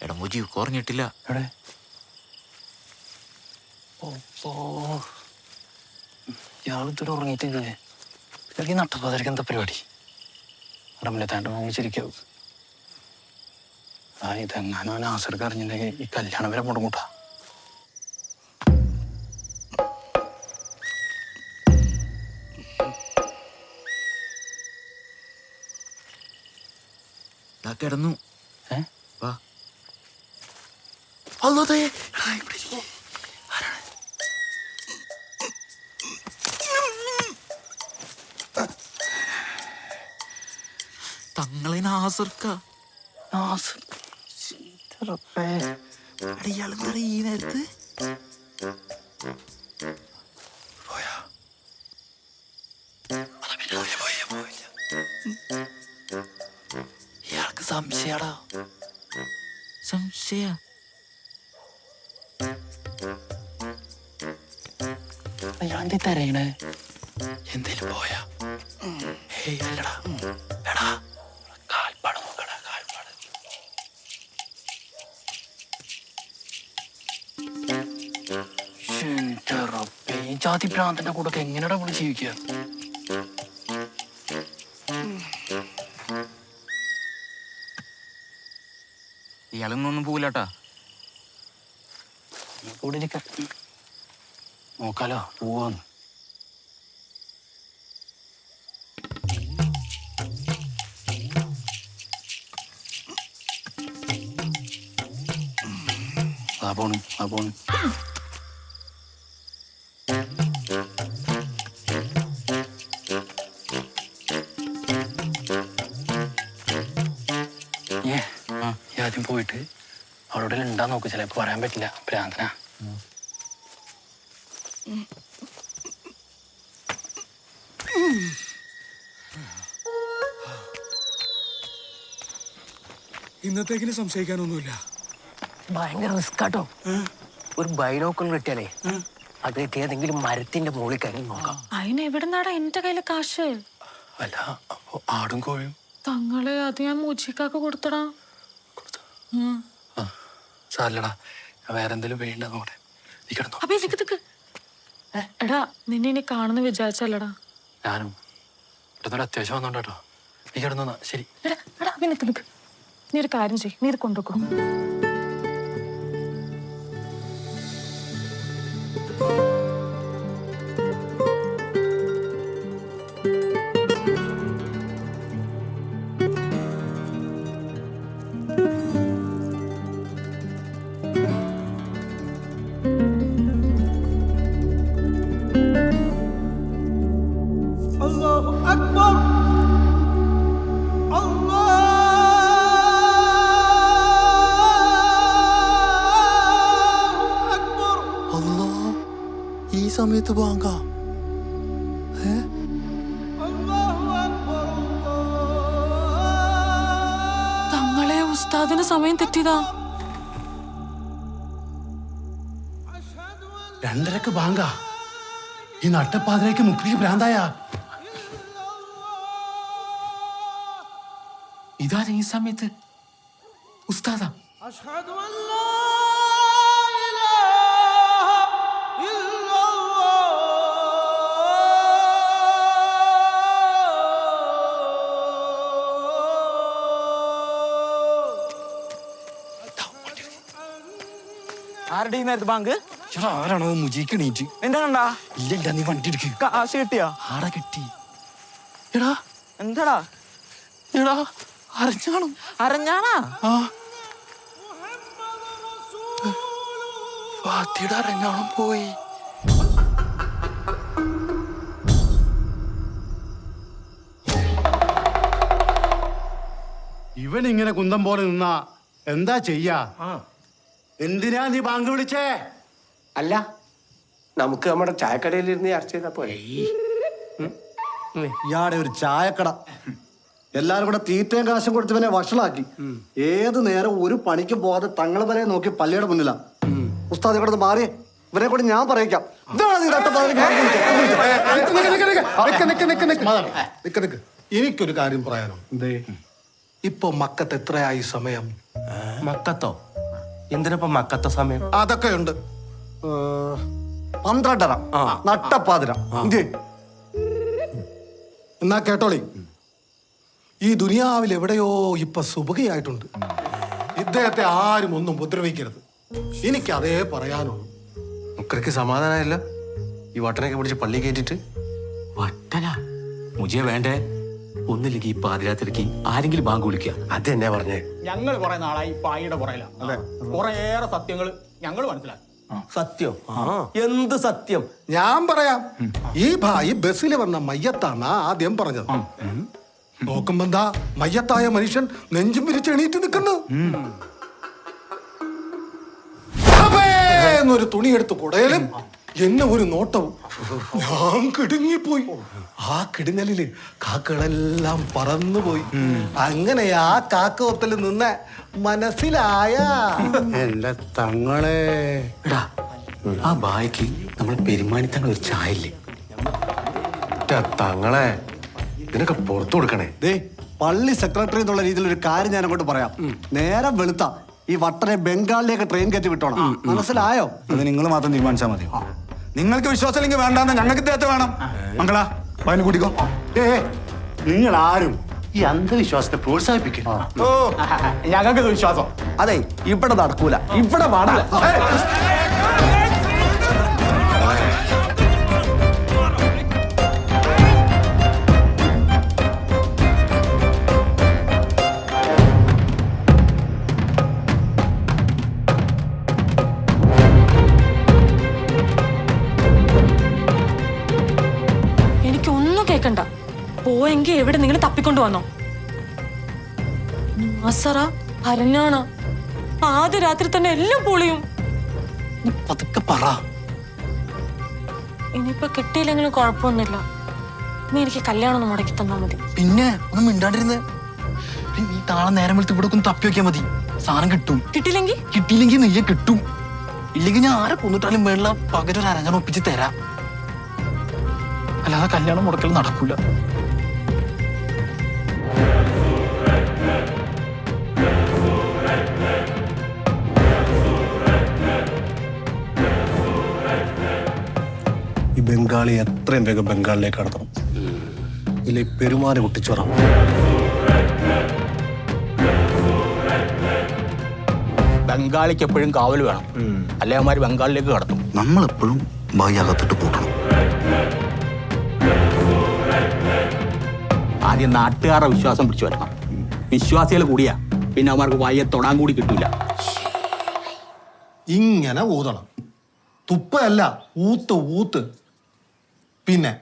എടാ മുജി കുറഞ്ഞിട്ടില്ല. എവിടെ? ഇയാളിത്തിട്ട് ഉറങ്ങിയിട്ടില്ലേ? ഈ നട്ടപ്പാതിരിക്ക് എന്താ പരിപാടി? അടമില്ല താണ്ട് വാങ്ങിച്ചിരിക്കാവും. ഇതെങ്ങാനും നാസർക്ക് അറിഞ്ഞിട്ടുണ്ടെങ്കിൽ ഈ കല്യാണം വരെ മുടങ്ങൂട്ടാ. കിടന്നു. വാ. തങ്ങളെ നാസർക്ക. ഇയാളെന്താ ഈ നേരത്ത്? ഇയാൾക്ക് സംശയടാ. സംശയ അയാളെന്തി തരയണേ? എന്തേലും പോയാ? അല്ലടാ എടാ കാൽപ്പാട് നോക്കടാ, കാൽപ്പാട്. ഈ ജാതി ഭ്രാന്തന്റെ കൂടെ എങ്ങനെയാ നമ്മള് ജീവിക്കുക? ഇയാളൊന്നും പോവില്ലാട്ടാ. കൂടെ നോക്കാലോ, പോവാന്ന്. ആ പോണ്. ആദ്യം പോയിട്ട് അവളോട് ഉണ്ടാ നോക്ക്, ചിലപ്പോ പറയാൻ പറ്റില്ല, ഭ്രാന്തനാ. ഇന്നത്തേക്കിന് സംശയിക്കാനൊന്നുമില്ല. ഭയങ്കര റിസ്കാട്ടോ. ഒരു ബൈനോക്കുലർ കിട്ടിയാലേ അത് ഏതെങ്കിലും മരത്തിന്റെ മുകളിൽ കയറി നോക്കാം. അതിന് എവിടുന്നാടാ എന്റെ കയ്യില് കാശ്? അല്ല, അപ്പൊ ആടും കോഴിയും തങ്ങളെ അത് ഞാൻ മുജിക്കാക്ക് കൊടുത്തടാ. സാരല്ലടാ, വേറെ എന്തെങ്കിലും വേണ്ട നോട്ടെ. നീ കിടന്നോ. അപ്പൊ ഇതിക്ക് എടാ, നിന്നെ ഇനി കാണുന്ന വിചാരിച്ചല്ലടാ. ഞാനും ഇവിടുന്നൊരു അത്യാവശ്യം വന്നോട്ടോ. നീ കിടന്നോന്നാ. ശരി. എടാ അപ്പൊ നിക്ക്. നീ ഒരു കാര്യം ചെയ്യ്, നീ ഇത് കൊണ്ടുവെക്കോ. ഈ സമയത്ത് ബാങ്ക തങ്ങളെ ഉസ്താദിന് സമയം തെറ്റിയതാ. 2:30 ബാങ്ക. ഈ നട്ടപ്പാതിലേക്ക് മുക്രിക്ക് ഭ്രാന്തായ. ഇതാ ഈ സമയത്ത് ഉസ്താദാ. ആരുടെ ഈ നേരത്തെ ബാങ്ക്? ആരാണോ മുജിക്ക് എണീറ്റ്? എന്താണ്ടാ? ഇല്ല, നീ വണ്ടി എടുക്ക്. കാശ് കിട്ടിയാ? ആടാ കിട്ടി. എടാ എന്താടാ? എടാ അറിഞ്ഞാണോ? അറിഞ്ഞാണാ? ഫാത്തിയുടെ അറിഞ്ഞാണോ പോയി? ഇവൻ ഇങ്ങനെ കുന്തം പോലെ നിന്നാ എന്താ ചെയ്യാ? എന്തിനാ നീ ബാങ്ക് വിളിച്ചേ? അല്ല, നമുക്ക് നമ്മുടെ ചായക്കടയിലിരുന്ന് ചർച്ച ചെയ്താ പോലെ. ഇയാടെ ഒരു ചായക്കട, എല്ലാരും കൂടെ തീറ്റയും കാശും കൊടുത്തവനെ വഷളാക്കി. ഏത് നേരം ഒരു പണിക്ക് പോകാതെ തങ്ങളെ വരെ നോക്കി പള്ളിയുടെ മുന്നിലാ. ഉസ്താദ് ഇവിടെ മാറി, ഇവരെ കൂടെ ഞാൻ പറയിക്കാം. എനിക്കൊരു കാര്യം പറയാനോ. ഇപ്പൊ മക്കത്ത് എത്രയായി സമയം? മക്കത്തോ? എന്തിനപ്പം മക്കത്തെ സമയം? അതൊക്കെ ഉണ്ട്. 12:30 നട്ടപ്പാതിര. ഇന്ത്യ എന്നാ കേട്ടോളി, ഈ ദുനിയാവിൽ എവിടെയോ ഇപ്പൊ സുബുകയായിട്ടുണ്ട്. ഇദ്ദേഹത്തെ ആരും ഒന്നും ഉപദ്രവിക്കരുത്. എനിക്കതേ പറയാനുള്ളൂ. മുക്കർക്ക് സമാധാനമായില്ല ഈ വട്ടനൊക്കെ പിടിച്ച് പള്ളി കയറ്റിട്ട്. വട്ടന മുജിയ വേണ്ടേ? ഒന്നില്ലെങ്കിൽ ഈ പാതിരാത്രിക്ക് ആരെങ്കിലും ബാങ്ക് വിളിക്കുക. അത് തന്നെ പറഞ്ഞേ. ഞങ്ങൾ കുറെ നാളായി പായിയുടെ പുറയില കുറേയേറെ സത്യങ്ങൾ ഞങ്ങൾ മനസ്സിലാക്കി. സത്യം? എന്ത് സത്യം? ഞാൻ പറയാം. ഈ ഭായി ബസ്സിൽ വന്ന മയ്യത്താണ് ആദ്യം പറഞ്ഞത്. നോക്കുമ്പോ എന്താ മയ്യത്തായ മനുഷ്യൻ നെഞ്ചും വിരിച്ച് എണീറ്റ് നിൽക്കുന്നു. എന്നൊരു തുണി എടുത്ത് കുടയലും എന്നെ ഒരു നോട്ടവും. ഞാൻ കിടുങ്ങിപ്പോയി. ആ കിടുങ്ങലില് കാക്കകളെല്ലാം പറന്നുപോയി. അങ്ങനെ ആ കാക്കവത്തിൽ നിന്ന് മനസ്സിലായ എന്റെ തങ്ങളെ. എടാ, ആ ബായിക്ക് നമ്മൾ പെരുമാനിത്തങ്ങൾ ഒരു ചായ ഇല്ലേ? തങ്ങളെ ഇതിനൊക്കെ പുറത്തു കൊടുക്കണേ. ദേ പള്ളി സെക്രട്ടറി എന്നുള്ള രീതിയിൽ ഒരു കാര്യം ഞാൻ അങ്ങോട്ട് പറയാം. നേരം വെളുത്ത ഈ വട്ടനെ ബംഗാളിലേക്ക് ട്രെയിൻ കയറ്റി വിട്ടോണം. മനസ്സിലായോ? അത് നിങ്ങൾ മാത്രം തീരുമാനിച്ചാൽ മതി. നിങ്ങൾക്ക് വിശ്വാസമില്ലെങ്കിൽ വേണ്ടാന്ന് ഞങ്ങൾക്ക് ഇദ്ദേഹത്തെ വേണം. മംഗള പതിന് കൂട്ടിക്കോ. നിങ്ങൾ ആരും ഈ അന്ധവിശ്വാസത്തെ പ്രോത്സാഹിപ്പിക്കും. ഓ ഞങ്ങൾക്ക് വിശ്വാസം. അതെ, ഇവിടെ നടക്കൂല, ഇവിടെ പാടില്ല. എനിക്കൊന്നും കേക്കണ്ട. പോയെങ്കിൽ എവിടെ നിങ്ങൾ തപ്പിക്കൊണ്ടു വന്നോ? നാസറ ഭരനാണ്. ആദ്യ രാത്രി തന്നെ എല്ലാം പൊളിയും. പതുക്കെ പറ. ഇനിയിപ്പൊ കിട്ടിയില്ലെങ്കിലും കുഴപ്പമൊന്നുമില്ല. നീ എനിക്ക് കല്യാണം ഒന്ന് മുടക്കി തന്നാ മതി. പിന്നെ ഒന്നും മിണ്ടാണ്ടിരുന്ന് നീ താളെ നേരം വെളുത്ത് ഇവിടെ ഒന്ന് തപ്പി വെക്കാൻ മതി. സാധനം കിട്ടും. കിട്ടിയില്ലെങ്കിൽ കിട്ടിയില്ലെങ്കിൽ നെയ്യെ കിട്ടും. ഇല്ലെങ്കിൽ ഞാൻ ആരെ കൊന്നിട്ടാലും വേണ്ട പകരം ഒരു അരഞ്ഞാണ് ഒപ്പിച്ച് തരാം. അല്ലാതെ കല്യാണം മുടക്കൽ നടക്കൂല. ഈ ബംഗാളി എത്രയും വേഗം ബംഗാളിലേക്ക് കടത്തണം. ഇല്ല പെരുമാറി കുട്ടിച്ചോറാം. ബംഗാളിക്ക് എപ്പോഴും കാവൽ വേണം, അല്ലെ അവന്മാര് ബംഗാളിലേക്ക് കടത്തും. നമ്മളെപ്പോഴും ബായി അകത്തിട്ട് പൂട്ടണം. ആദ്യം നാട്ടുകാരുടെ വിശ്വാസം പിടിച്ചു വരണം. വിശ്വാസികൾ കൂടിയാ പിന്നെ അവന്മാർക്ക് വായെ തൊടാൻ കൂടി കിട്ടൂല. ഇങ്ങനെ ഊതണം. തുപ്പല്ല, ഊത്ത്. പിന്നെ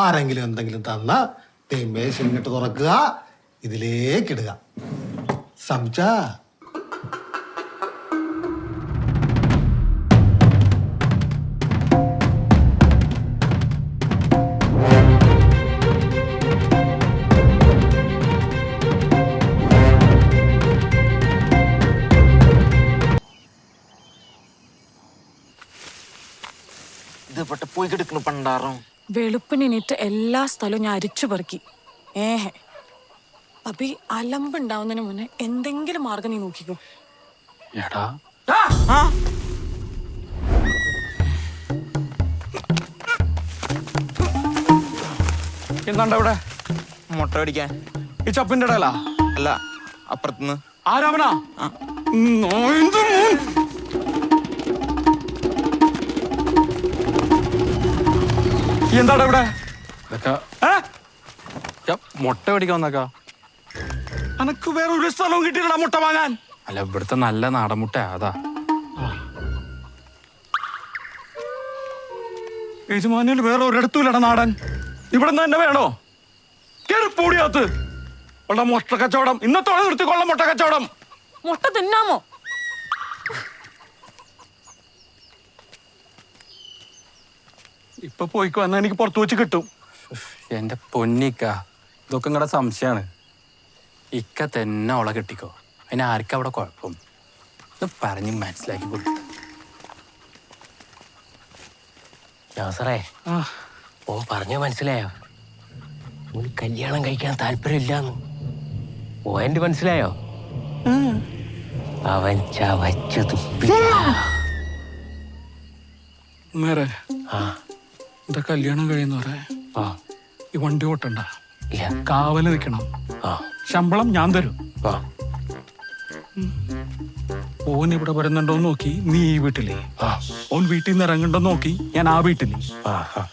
ആരെങ്കിലും എന്തെങ്കിലും തന്ന മേശിട്ട് തുറക്കുക, ഇതിലേക്കിടുക. സംസാ പോയി കിടക്കണ പണ്ടാറോ. വെളുപ്പിനിട്ട് എല്ലാ സ്ഥലവും ഞാൻ അരിച്ചു പെറുക്കി. അപ്പൊ അലമ്പുണ്ടാവുന്നതിന് മുന്നേ എന്തെങ്കിലും മാർഗം നീ നോക്കിക്കോ. എടാ എന്താണ്ട ഇവിടെ മുട്ട പിടിക്കാൻ. ഈ ചപ്പിന്റെ ഇടയിലാ? അല്ല, അപ്പുറത്തുനിന്ന്. ആരാവനാ? എന്താടാ ഇവിടെ? മുട്ട പിടിക്കാൻ വന്നേക്കാ. അനക്ക് വേറെ ഒരു സ്ഥലവും കിട്ടിയില്ല മുട്ട വാങ്ങാൻ. അല്ല, ഇവിടുത്തെ നല്ല നാടൻ മുട്ട അതാ. യജമാനിൽ വേറെ ഒരിടത്തുമില്ലട നാടൻ. ഇവിടെ നിന്ന് തന്നെ വേണോ? കേറിപ്പൂടിയാത്ത് ഉള്ള മുട്ട കച്ചവടം ഇന്നത്തോടെ നിർത്തിക്കൊള്ള. മുട്ട കച്ചവടം മുട്ട തിന്നാമോ? ഇപ്പൊ പോയിക്കോ, എന്നാ എനിക്ക് പുറത്തു വെച്ച് കിട്ടും. എന്റെ പൊന്നിക്ക, ഇതൊക്കെ നിങ്ങളുടെ സംശയമാണ്. ഇക്ക തന്നെ ഓളെ കെട്ടിക്കോ. അതിന് ആർക്കും അവിടെ കുഴപ്പം. ഇത് പറഞ്ഞ് മനസ്സിലാക്കി കൊടുത്തു. നാസറേ, ഓ പറഞ്ഞോ മനസ്സിലായോ? ഒരു കല്യാണം കഴിക്കാൻ താല്പര്യമില്ലാന്ന് ഓ എന്റെ മനസ്സിലായോ? അവൻ ചവച്ചു തുപ്പി. നേരെ ആ എന്താ കല്യാണം കഴിയുന്നവരെ ആ ഈ വണ്ടി ഓട്ടണ്ട, ഇല്ല. കാവല് നിൽക്കണം. ആ ശമ്പളം ഞാൻ തരും. ആ ഓൻ ഇവിടെ വരുന്നുണ്ടോന്ന് നോക്കി നീ ഈ വീട്ടില്, ആ ഓൻ വീട്ടിൽ നിന്ന് ഇറങ്ങണ്ടോ നോക്കി ഞാൻ ആ വീട്ടില്. ആ ആ.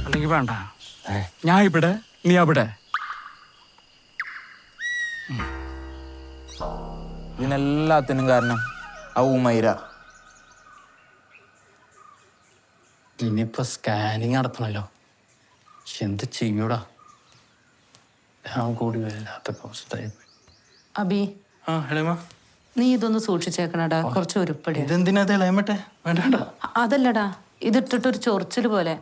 അല്ലെങ്കിൽ വേണ്ട, ഏ, ഞാൻ ഇവിടെ നീ അവിടെ. ഇതിനെല്ലാത്തിനും കാരണം ആ ഉമൈര. ഇനിയിപ്പോ സ്കാനിങ് നടത്തണല്ലോ, എന്ത് ചെയ്യൂടാ? ഞാൻ കൂടി വല്ലാത്ത അവസ്ഥയായി. അബി, ആ ഹേമ, നീ ഇതൊന്ന് സൂക്ഷിച്ചേക്കണടാ, കുറച്ച് ഉരുപ്പടി. ഇതെന്തിനാ ഇളയമട്ടെ? വേണ്ട വേണ്ട. അതല്ലടാ, ഇതിട്ടിട്ടൊരു ചൊറിച്ചില് പോലെ.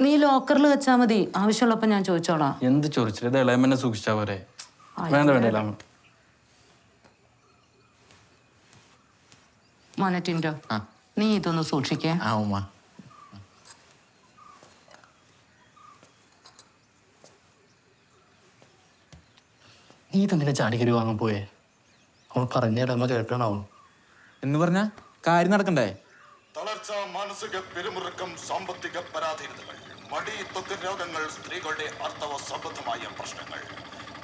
നീ ലോക്കറിൽ വെച്ചാ മതി, ആവശ്യമുള്ളപ്പോ ഞാൻ ചോദിച്ചോളാം. എന്ത് ചൊറിച്ചില്ല, ഇത് ഇളയമ്മനെ സൂക്ഷിച്ചാ പോരെ. വേണ്ട വേണ്ട ഇളയമ. മോനറ്റിൻഡോ, നീ ഇതൊന്ന് സൂക്ഷിക്കേ. ആ ഉമ്മ. നീ ഇതെന്തിനാ ചാടിക്കരി വാങ്ങാൻ പോയേ? അവൾ പറഞ്ഞ ഇളമ കേൾക്കണാവും. എന്ന് പറഞ്ഞ കാര്യം നടക്കണ്ടേ? തളർച്ച, മാനസിക പിരിമുറുക്കം, സാമ്പത്തിക പരാധീനതകൾ, മടി, ത്വക്ക് രോഗങ്ങൾ, സ്ത്രീകളുടെ അർത്ഥവ സംബന്ധമായ പ്രശ്നങ്ങൾ,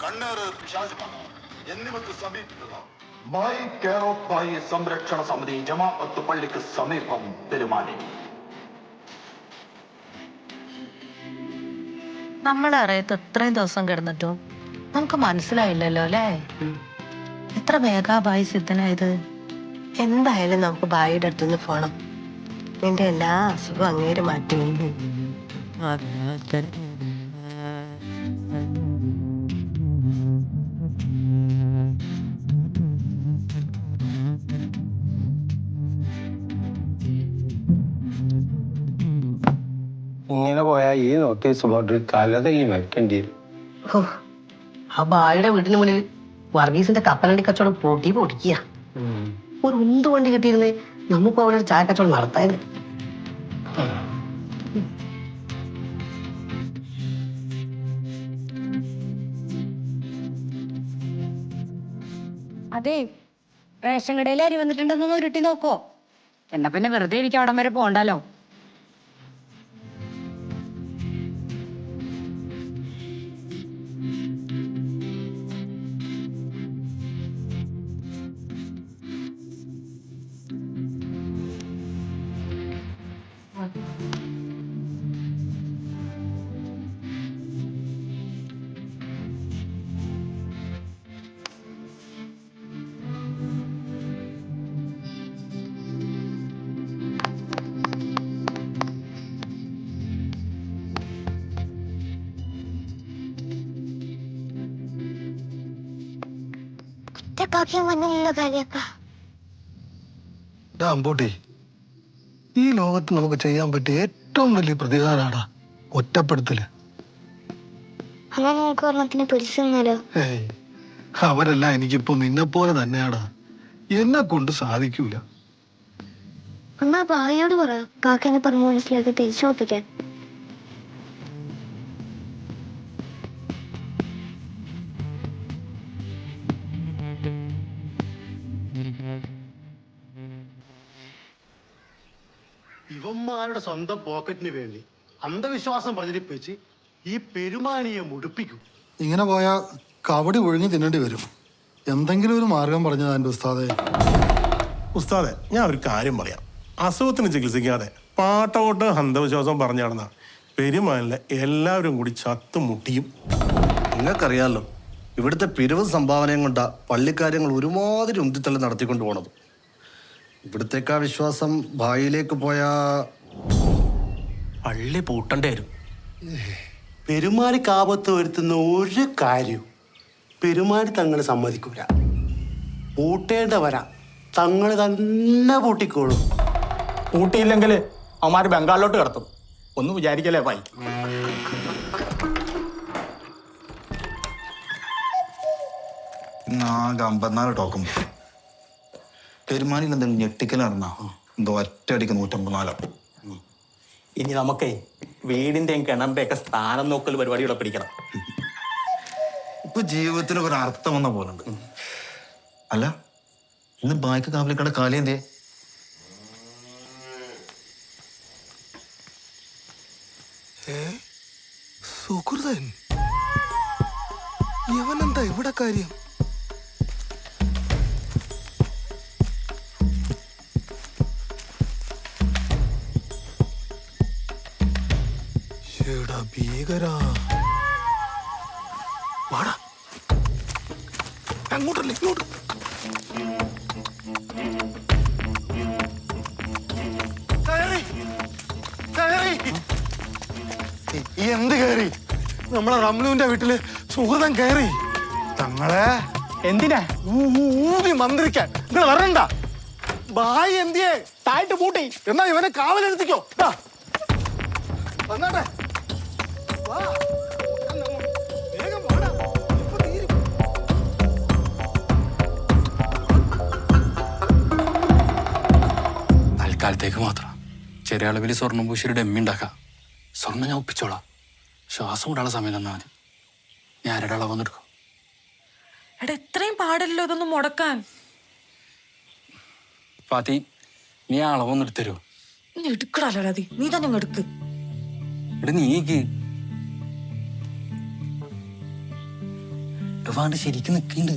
കണ്ണേറ്, പിശാചുബാധ എന്നിവക്ക് സമീപിക്കുക മായി കെയർ ഓഫ് മായി സംരക്ഷണ സമിതി, ജമാഅത്ത് പള്ളിക്ക് സമീപം, പെരുമാനി. നമ്മളെ അറിയത്ത് ഇത്രയും ദിവസം കിടന്നിട്ടും നമുക്ക് മനസ്സിലായില്ലല്ലോ അല്ലേ? എത്ര വേഗാ ബായി സിദ്ധനായത്. എന്തായാലും നമുക്ക് ബായിയുടെ അടുത്തുനിന്ന് പോണം. നിന്റെ എല്ലാ അസുഖവും അങ്ങേര് മാറ്റി. ഇങ്ങനെ പോയാൽ ഈ നോട്ടീസ് ബോർഡിൽ കലതയും വെക്കേണ്ടി വരും. ആ ബായിയുടെ വീടിന് മുന്നിൽ വർഗീസിന്റെ കപ്പലണ്ടി കച്ചവടം പൊടിക്കുക. ഒരു ഉന്ത് വണ്ടി കിട്ടിയിരുന്നേ നമുക്ക് അവിടെ ഒരു ചായ കച്ചവടം നടത്തായിരുന്നു. അതെ, റേഷൻ കടയിൽ അരി വന്നിട്ടുണ്ടെന്നൊന്ന് ഉരുട്ടി നോക്കോ. എന്നാ പിന്നെ വെറുതെ എനിക്ക് അവിടം വരെ പോണ്ടല്ലോ. അമ്പോട്ടെ, ഈ ലോകത്ത് നമുക്ക് ചെയ്യാൻ പറ്റിയ ഏറ്റവും വലിയ പ്രതികാരാടാ ഒറ്റപ്പെടുത്തല്. ഏയ്, അവരെല്ലാം എനിക്കിപ്പോ നിന്നെ പോലെ തന്നെയാടാ. എന്നെ കൊണ്ട് സാധിക്കൂല. എന്നാ ബായിയോട് പറ, കാക്കനെ പറഞ്ഞ് മനസ്സിലാക്കി തിരിച്ചു നോപ്പിക്കാൻ. ഇവന്മാരുടെ സ്വന്തം പോക്കറ്റിന് വേണ്ടി അന്ധവിശ്വാസം പ്രചരിപ്പിച്ച് ഈ പെരുമാനിയെ മുടിപ്പിക്കും. ഇങ്ങനെ പോയാൽ കവടി ഒഴുങ്ങി തിന്നേണ്ടി വരും. എന്തെങ്കിലും ഒരു മാർഗം പറഞ്ഞതാ എൻ്റെ ഉസ്താദേ. ഉസ്താദെ, ഞാൻ ഒരു കാര്യം പറയാം. അസുഖത്തിന് ചികിത്സിക്കാതെ പാട്ടോട്ട് അന്ധവിശ്വാസം പറഞ്ഞു നടന്ന പെരുമാനിലെ എല്ലാവരും കൂടി ചത്തുമുട്ടിയും. നിങ്ങൾക്കറിയാലോ, ഇവിടുത്തെ പിരിവ് സംഭാവനയും കൊണ്ടാ പള്ളിക്കാര്യങ്ങൾ ഒരുമാതിരി ഉന്തിത്തള്ളി നടത്തിക്കൊണ്ട് പോണത്. ഇവിടത്തേക്കാ വിശ്വാസം ഭായിയിലേക്ക് പോയാ പള്ളി പൂട്ടേണ്ടി വരും. പെരുമാനിക്കാപത്ത് വരുത്തുന്ന ഒരു കാര്യവും പെരുമാനി തങ്ങൾ സമ്മതിക്കൂല. പൂട്ടേണ്ട വരാ തങ്ങൾ തന്നെ പൂട്ടിക്കോളും. ഊട്ടിയില്ലെങ്കിൽ അവന്മാർ ബംഗാളിലോട്ട് കിടത്തും. ഒന്നും വിചാരിക്കല്ലേ ഭായി. ആകെ 54 ടോക്കും. പെരുമാനിൽ എന്തെങ്കിലും ഞെട്ടിക്കൽ നടന്നാ എന്തോ ഒറ്റയടിക്ക് 154. ഇനി നമുക്കേ വീടിന്റെയും കിണറിന്റെ ഒക്കെ സ്ഥാനം നോക്കൽ പരിപാടി ഇവിടെ പിടിക്കണം. ഇപ്പൊ ജീവിതത്തിന് ഒരു അർത്ഥം വന്ന പോലുണ്ട്. അല്ല, ഇന്ന് ബായ്ക്ക് കാവലിക്കട കാലി എന്തേ? സുഹൃതൻ ഇവനെന്താ ഇവിടെ കാര്യം? ഭീകരാ, വാടാ അങ്ങോട്ടല്ല ഇങ്ങോട്ട്. എന്ത് കയറി? നമ്മളെ റംലുവിന്റെ വീട്ടില് സുഹൃതൻ കയറി. തങ്ങളെ എന്തിനാ ഊതി മന്ത്രിക്കാൻ നിങ്ങൾ വരണ്ട. ബായി എന്തിയെ തായിട്ട് പൂട്ടി. എന്നാ ഇവനെ കാവലെടുത്തിക്കോ. വന്നാട്ടെ, വാ. വേഗം വാടാ, ഇപ്പൊ തീരും. തൽക്കാലത്തേക്ക് മാത്രം ചെറിയ അളവിൽ സ്വർണ്ണം പൂശിയൊരു ഡമ്മി ഉണ്ടാക്കാം. സ്വർണ്ണം ഞാൻ ഒപ്പിച്ചോളാം. ശ്വാസം വിടാനുള്ള സമയം തന്നാൽ മതി. ഞാൻ ആരുടെ അളവ് വന്നെടുക്കും. എടാ ഇത്രയും പാടില്ലല്ലോ ഇതൊന്നും മുടക്കാൻ. ഫാത്തി, നീ ആ അളവൊന്നും എടുത്തരുമോ? നീ എടുക്കടാലോ രാതി, നീ തന്നെ അങ്ങ് എടുക്ക്. എടാ നീക്ക് വാണ്ട് ശരിക്കും നിൽക്കുന്നുണ്ട്.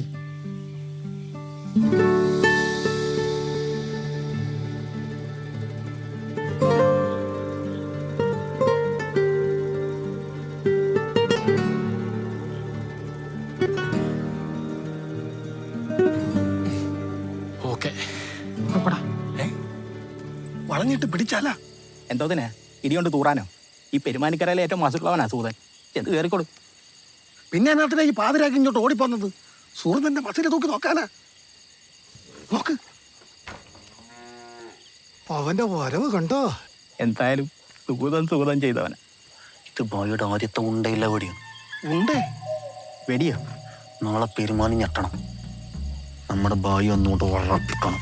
ഓക്കെ, വളഞ്ഞിട്ട് പിടിച്ചാല എന്തോതിനെ ഇടികൊണ്ട് തൂറാനോ? ഈ പെരുമാനിക്കരയിലെ ഏറ്റവും മാസുള്ളവനാ സൂതൻ. എന്ത് കയറിക്കോളൂ. പിന്നെ എന്നാത്തിനാ ഈ പാതിരാക്കി ഇങ്ങോട്ട് ഓടിപ്പോന്നത്? സുഹൃത്തിന്റെ മസിനെ തൂക്കി നോക്കാനാ? നോക്ക്, അവന്റെ വരവ് കണ്ടോ? എന്തായാലും സുഗതം ചെയ്തവനാ. ഇത് ബായിയുടെ ആദ്യത്തെ ഉണ്ടയില്ല വെടിയാണ്. ഉണ്ടേ വെടിയോ? നാളെ പെരുമാനി ഞെട്ടണം. നമ്മുടെ ബായി ഒന്നുകൊണ്ട് വളർത്തിക്കണം.